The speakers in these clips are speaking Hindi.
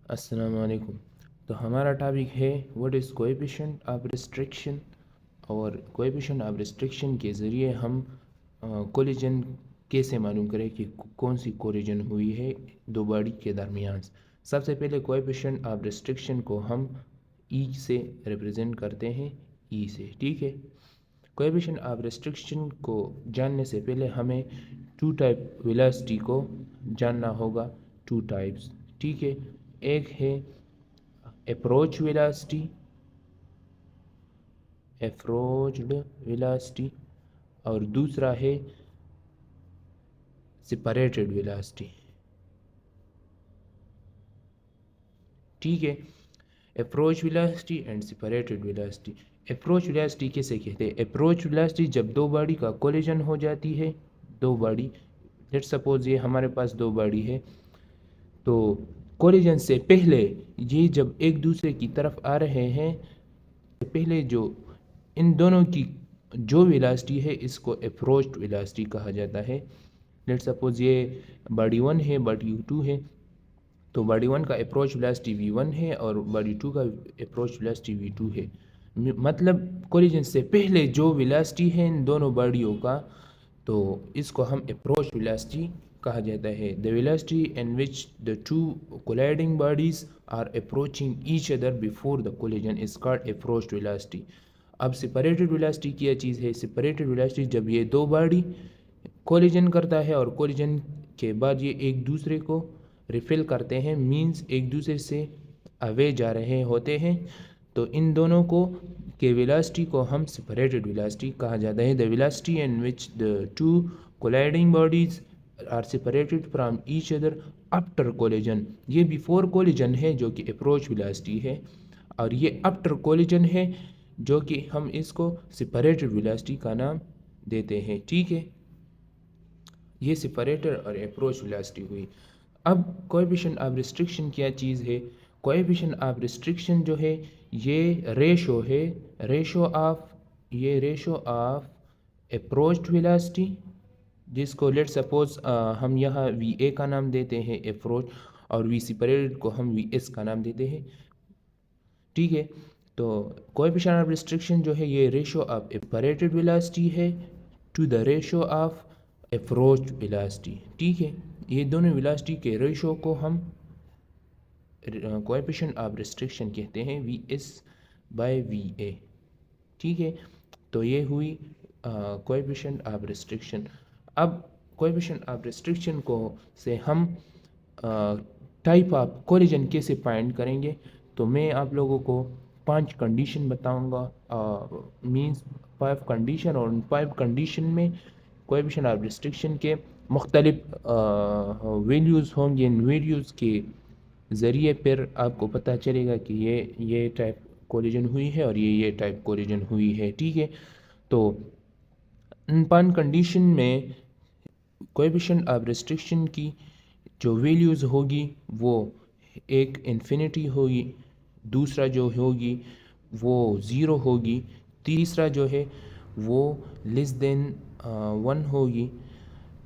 अस्सलाम वालेकुम। तो हमारा टॉपिक है what is coefficient of restriction. और कोएफिशिएंट ऑफ रिस्ट्रिक्शन के ज़रिए हम कोलिजन कैसे मालूम करें कि कौन सी कोलिजन हुई है दो बॉडी के दरमियान। सबसे पहले कोएफिशिएंट ऑफ रिस्ट्रिक्शन को हम ई से रिप्रेजेंट करते हैं, ई से, ठीक है। कोएफिशिएंट ऑफ रिस्ट्रिक्शन को जानने से पहले हमें टू टाइप वेलोसिटी को जानना होगा, टू टाइप्स, ठीक है। एक है अप्रोच वेलोसिटी, अप्रोच्ड वेलोसिटी, और दूसरा है सेपरेटेड वेलोसिटी, ठीक है। Approach velocity and separated velocity. Approach velocity किसे कहते हैं? अप्रोच वेलोसिटी जब दो बॉडी का कोलिजन हो जाती है, दो बॉडी, लेट्स सपोज ये हमारे पास दो बॉडी है, तो कोलिजन से पहले ये जब एक दूसरे की तरफ आ रहे हैं, पहले जो इन दोनों की जो वेलोसिटी है इसको अप्रोच्ड वेलोसिटी कहा जाता है। लेट्स सपोज ये बॉडी वन है, बॉडी टू है, तो बॉडी वन का अप्रोच वेलोसिटी v1 है और बॉडी टू का अप्रोच वेलोसिटी v2 है। मतलब कोलिजन से पहले जो वेलोसिटी है इन दोनों बॉडियों का, तो इसको हम अप्रोच वेलोसिटी कहा जाता है। The velocity in which the two colliding bodies are approaching each other before the collision is called approach velocity. अब सेपरेटेड वेलोसिटी क्या चीज़ है? सेपरेटेड वेलोसिटी जब ये दो बॉडी कोलिजन करता है और कोलिजन के बाद ये एक दूसरे को रिफिल करते हैं, मींस एक दूसरे से अवे जा रहे होते हैं, तो इन दोनों को के वेलोसिटी को हम सेपरेटेड वेलोसिटी कहा जाता है। The velocity in which the two colliding bodies are separated from each other after collision. ये बिफोर कोलिजन है जो कि अप्रोच वेलोसिटी है, और ये आफ्टर कोलिजन है जो कि हम इसको सेपरेटेड वेलोसिटी का नाम देते हैं, ठीक है। ये सेपरेटेड और अप्रोच वेलोसिटी हुई। अब कोएफिशिएंट ऑफ रिस्ट्रिक्शन क्या चीज़ है? कोएफिशिएंट ऑफ रिस्ट्रिक्शन जो है ये रेशो है, रेशो ऑफ अप्रोच्ड वेलोसिटी, जिसको लेट सपोज हम यहाँ वी ए का नाम देते हैं अप्रोच, और वी सेपरेटेड को हम वी एस का नाम देते हैं, ठीक है। तो कोएफिशिएंट ऑफ रिस्ट्रिक्शन जो है ये रेशो ऑफ सेपरेटेड वेलोसिटी है to the ratio of approach velocity, ठीक है। ये दोनों वेलोसिटी के रेशो को हम कोएफिशिएंट ऑफ रिस्ट्रिक्शन कहते हैं, V S by V A, ठीक है। तो ये हुई कोएफिशिएंट ऑफ रिस्ट्रिक्शन। अब कोएफिशिएंट ऑफ रिस्ट्रिक्शन को से हम टाइप ऑफ कोलिजन कैसे फाइंड करेंगे? तो मैं आप लोगों को 5 कंडीशन बताऊंगा, मींस 5 कंडीशन, और उन 5 कंडीशन में कोएफिशिएंट ऑफ रिस्ट्रिक्शन के मुख्तलिफ वैल्यूज़ होंगे। इन वैल्यूज़ के ज़रिए फिर आपको पता चलेगा कि ये टाइप कोलिजन हुई है और ये टाइप कोलिजन हुई है, ठीक है। तो इन 5 कंडीशन में कोएफिशिएंट ऑफ रिस्ट्रिक्शन की जो वैल्यूज़ होगी वो एक इन्फिनिटी होगी, दूसरा जो होगी वो ज़ीरो होगी, तीसरा जो है वो लेस देन 1 होगी,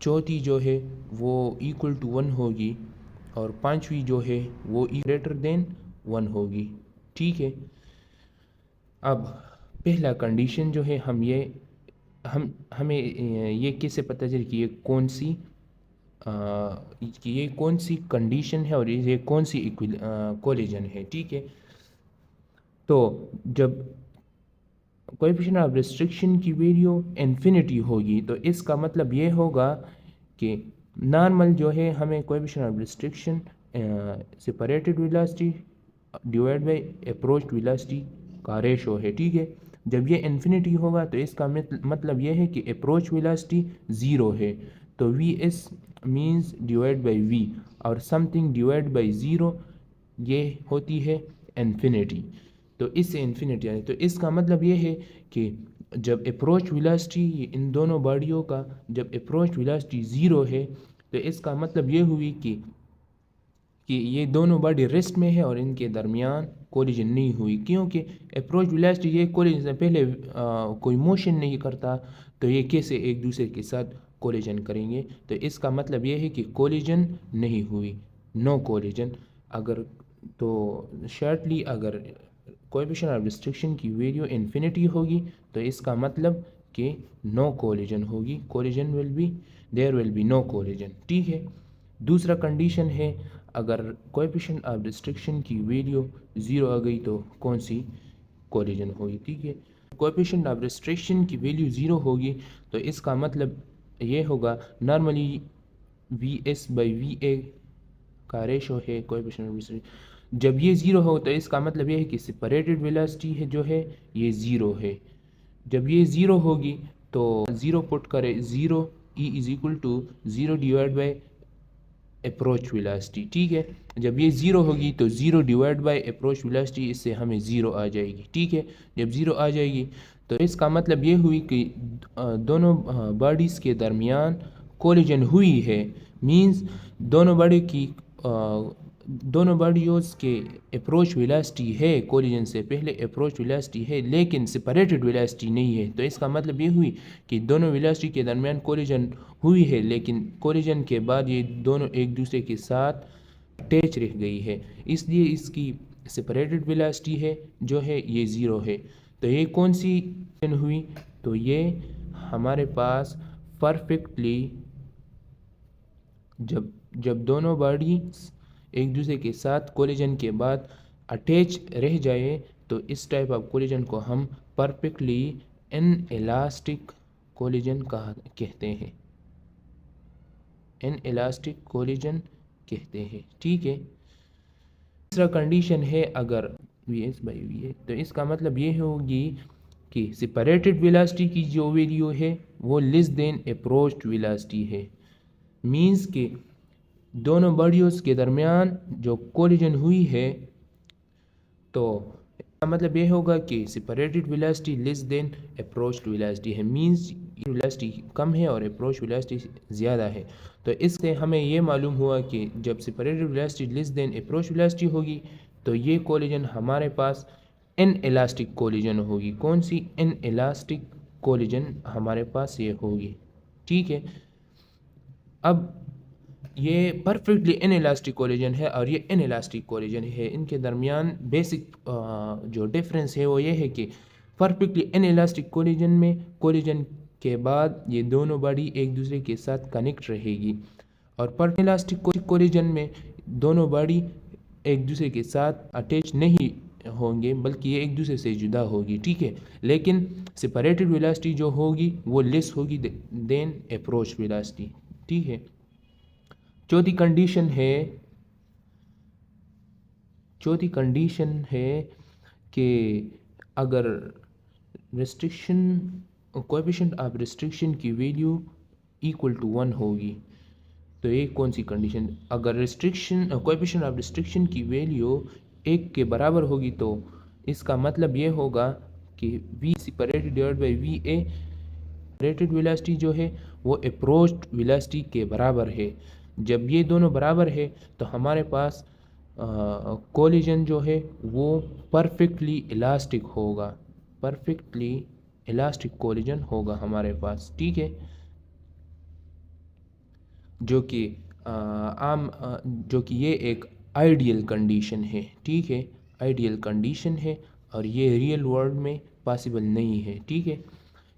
चौथी जो है वो इक्वल टू 1 होगी, और पांचवी जो है वो ग्रेटर देन 1 होगी, ठीक है। अब पहला कंडीशन जो है हमें ये कैसे पता चले कि ये कौन सी कंडीशन है और ये कौन सी कोलिजन है, ठीक है। तो जब कोएफिशिएंट ऑफ रिस्ट्रिक्शन की वैल्यू इन्फिनिटी होगी तो इसका मतलब ये होगा कि नॉर्मल जो है हमें coefficient of restriction separated velocity divide by approached velocity का रेशो है, ठीक है। जब ये इन्फिनिटी होगा तो इसका मतलब ये है कि अप्रोच वेलोसिटी ज़ीरो है, तो V S means divide by V, और समथिंग डिवाइड बाई ज़ीरो ये होती है इन्फिनिटी। तो इससे इन्फिनिटी आए, तो इसका मतलब ये है कि जब अप्रोच वेलोसिटी इन दोनों बॉडियों का जब अप्रोच वेलोसिटी ज़ीरो है, तो इसका मतलब ये हुई कि ये दोनों बॉडी रेस्ट में है और इनके दरमियान कोलिजन नहीं हुई, क्योंकि अप्रोच वेलोसिटी ये कोलिजन से पहले कोई मोशन नहीं करता, तो ये कैसे एक दूसरे के साथ कोलिजन करेंगे? तो इसका मतलब ये है कि कोलिजन नहीं हुई, नो कोलिजन। अगर तो शॉर्टली अगर कोएफिशिएंट ऑफ रिस्ट्रिक्शन की वैल्यू इन्फिनिटी होगी तो इसका मतलब कि नो कोलिजन होगी, collision will be, there will be no collision. ठीक है। दूसरा कंडीशन है अगर कोएफिशिएंट ऑफ रिस्ट्रिक्शन की वैल्यू ज़ीरो आ गई तो कौन सी कोलिजन होगी। ठीक है। कोएफिशिएंट ऑफ रिस्ट्रिक्शन की वैल्यू ज़ीरो होगी तो इसका मतलब ये होगा, normally V S by V A का रेशो है कोएफिशिएंट ऑफ रिस्ट्रिक्शन, जब ये ज़ीरो हो तो इसका मतलब ये है कि सेपरेटेड वेलोसिटी है जो है ये ज़ीरो है। जब ये ज़ीरो होगी तो ज़ीरो पुट करें, zero E is equal to zero divide by approach velocity. ठीक है। जब ये ज़ीरो होगी तो zero divide by approach velocity, इससे हमें ज़ीरो आ जाएगी। ठीक है। जब ज़ीरो आ जाएगी तो इसका मतलब ये हुई कि दोनों बॉडीज़ के दरमियान कोलिजन हुई है, मींस दोनों बॉडी की दोनों बॉडीज़ के अप्रोच वेलोसिटी है, कोलिजन से पहले अप्रोच वेलोसिटी है, लेकिन सेपरेटेड वेलोसिटी नहीं है। तो इसका मतलब ये हुई कि दोनों वेलोसिटी के दरमियान कोलिजन हुई है, लेकिन कोलिजन के बाद ये दोनों एक दूसरे के साथ अटैच रह गई है, इसलिए इसकी सेपरेटेड वेलोसिटी है जो है ये ज़ीरो है। तो ये कौन सी हुई, तो ये हमारे पास परफेक्टली जब दोनों बॉडी एक दूसरे के साथ कोलिजन के बाद अटैच रह जाए तो इस टाइप ऑफ कोलिजन को हम परफेक्टली इन इलास्टिक कोलिजन कहते हैं, इन इलास्टिक कोलिजन कहते हैं। ठीक है। तीसरा कंडीशन है अगर वी एस बाई वी ए, तो इसका मतलब ये होगी कि सेपरेटेड वेलोसिटी की जो वैल्यू है वो लेस देन अप्रोच्ड वेलोसिटी है, मींस कि दोनों बॉडीज़ के दरमियान जो कोलिजन हुई है तो इसका मतलब ये होगा कि separated velocity less than approached velocity है, मींस वेलोसिटी कम है और अप्रोच वेलोसिटी ज़्यादा है। तो इससे हमें ये मालूम हुआ कि जब separated velocity less than approach velocity होगी तो ये कोलिजन हमारे पास इन इलास्टिक कोलिजन होगी। कौन सी इन इलास्टिक कोलिजन हमारे पास ये होगी। ठीक है। अब ये परफेक्टली इन इलास्टिक कोलिजन है और ये इन इलास्टिक कोलिजन है, इनके दरमियान बेसिक जो डिफरेंस है वो ये है कि परफेक्टली इन इलास्टिक कोलिजन में कोलिजन के बाद ये दोनों बॉडी एक दूसरे के साथ कनेक्ट रहेगी, और पर इलास्टिक कोलिजन में दोनों बॉडी एक दूसरे के साथ अटैच नहीं होंगे बल्कि ये एक दूसरे से जुदा होगी। ठीक है। लेकिन सेपरेटेड वेलोसिटी जो होगी वो लेस होगी देन अप्रोच वेलोसिटी। ठीक है। चौथी कंडीशन है कि अगर रिस्ट्रिक्शन कोएफिशिएंट ऑफ रिस्ट्रिक्शन की वैल्यू इक्वल टू 1 होगी तो ये कौन सी कंडीशन, अगर रिस्ट्रिक्शन कोएफिशिएंट ऑफ रिस्ट्रिक्शन की वैल्यू 1 के बराबर होगी तो इसका मतलब ये होगा कि V separated divide by V A, separated velocity जो है वो अप्रोच्ड वेलोसिटी के बराबर है। जब ये दोनों बराबर है तो हमारे पास कोलिजन जो है वो परफेक्टली इलास्टिक होगा, परफेक्टली इलास्टिक कोलिजन होगा हमारे पास। ठीक है। जो कि जो कि ये एक आइडियल कंडीशन है। ठीक है। आइडियल कंडीशन है और ये रियल वर्ल्ड में पॉसिबल नहीं है। ठीक है।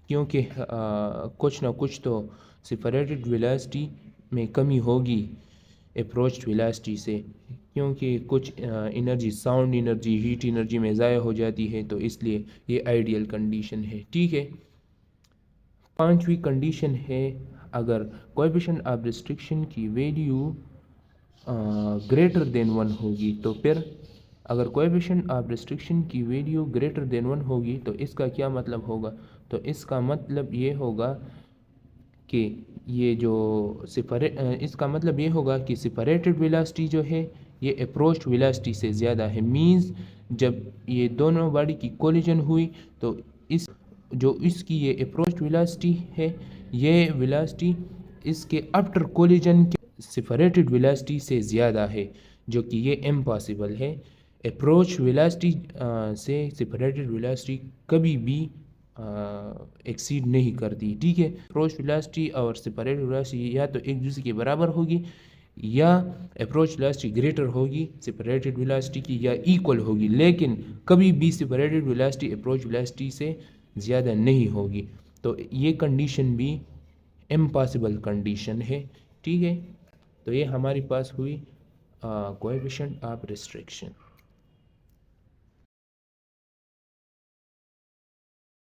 क्योंकि कुछ ना कुछ तो सेपरेटेड वेलोसिटी में कमी होगी अप्रोच वेलोसिटी से, क्योंकि कुछ energy, sound energy, heat energy में ज़ाया हो जाती है, तो इसलिए ये आइडियल कंडीशन है। ठीक है। पांचवी कंडीशन है अगर कोएफिशिएंट ऑफ रिस्ट्रिक्शन की वैल्यू ग्रेटर देन 1 होगी तो फिर अगर कोएफिशिएंट ऑफ रिस्ट्रिक्शन की वैल्यू ग्रेटर देन 1 होगी तो इसका क्या मतलब होगा, तो इसका मतलब ये होगा कि ये जो इसका मतलब ये होगा कि सेपरेटेड वेलोसिटी जो है ये अप्रोच वेलोसिटी से ज़्यादा है, मींस जब ये दोनों बॉडी की कोलिजन हुई तो इसकी ये अप्रोच वेलोसिटी है, ये वेलोसिटी इसके आफ्टर कोलिजन के सेपरेटेड वेलोसिटी से ज़्यादा है, जो कि ये इम्पॉसिबल है। अप्रोच वेलोसिटी से सेपरेटेड वेलोसिटी कभी भी एक्सीड नहीं करती। ठीक है। अप्रोच वेलोसिटी और सेपरेटेड वेलोसिटी या तो एक दूसरे के बराबर होगी या अप्रोच वेलोसिटी ग्रेटर होगी सेपरेटेड वेलोसिटी की या इक्वल होगी, लेकिन कभी भी सेपरेटेड वेलोसिटी अप्रोच वेलोसिटी से ज़्यादा नहीं होगी। तो ये कंडीशन भी इम्पॉसिबल कंडीशन है। ठीक है, तो ये हमारे पास हुई कोएफिशिएंट ऑफ रिस्ट्रिक्शन।